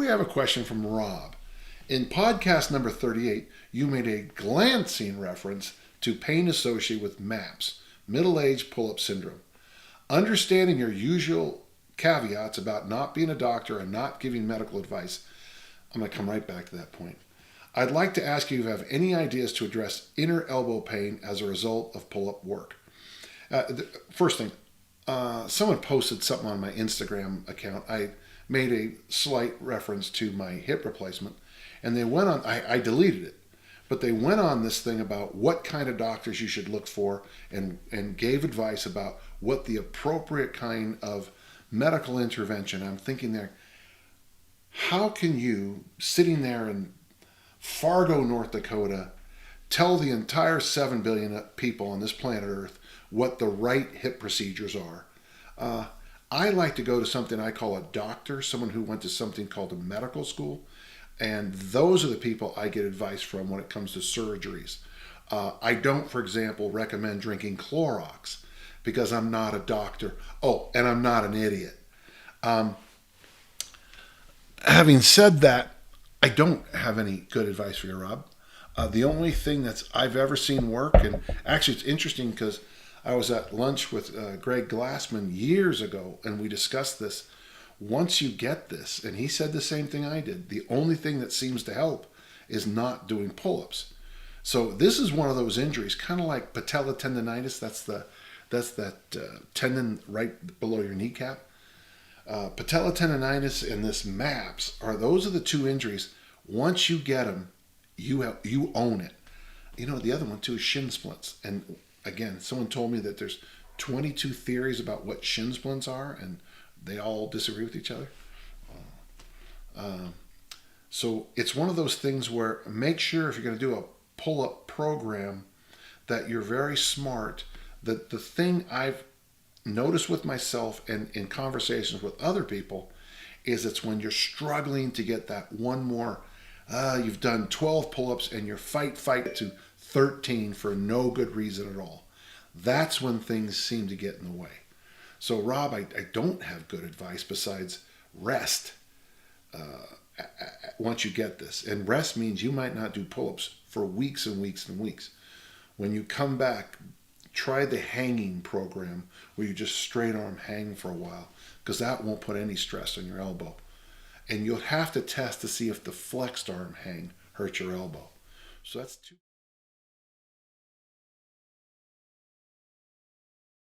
We have a question from Rob. In podcast number 38, you made a glancing reference to pain associated with MAPS, middle-age pull-up syndrome. Understanding your usual caveats about not being a doctor and not giving medical advice, I'm going to come right back to that point. I'd like to ask you if you have any ideas to address inner elbow pain as a result of pull-up work. First thing, someone posted something on my Instagram account. I made a slight reference to my hip replacement, and they went on, I deleted it, but they went on this thing about what kind of doctors you should look for and gave advice about what the appropriate kind of medical intervention. I'm thinking there, how can you, sitting there in Fargo, North Dakota, tell the entire 7 billion people on this planet Earth what the right hip procedures are? I like to go to something I call a doctor, someone who went to something called a medical school, and those are the people I get advice from when it comes to surgeries. I don't, for example, recommend drinking Clorox because I'm not a doctor. Oh, and I'm not an idiot. Having said that, I don't have any good advice for you, Rob. The only thing that I've ever seen work, and actually it's interesting because I was at lunch with Greg Glassman years ago, and we discussed this. Once you get this, and he said the same thing I did, the only thing that seems to help is not doing pull-ups. So this is one of those injuries, kind of like patella tendonitis. That's that tendon right below your kneecap. Patella tendonitis and this MAPS those are the two injuries. Once you get them, you own it. You know, the other one too is shin splints. And again, someone told me that there's 22 theories about what shin splints are, and they all disagree with each other. So it's one of those things where make sure if you're going to do a pull-up program that you're very smart. That the thing I've noticed with myself and in conversations with other people is it's when you're struggling to get that one more, you've done 12 pull-ups and you're fight to 13 for no good reason at all. That's when things seem to get in the way. So Rob, I don't have good advice besides rest once you get this. And rest means you might not do pull-ups for weeks and weeks and weeks. When you come back, try the hanging program where you just straight arm hang for a while, because that won't put any stress on your elbow. And you'll have to test to see if the flexed arm hang hurts your elbow. So that's two.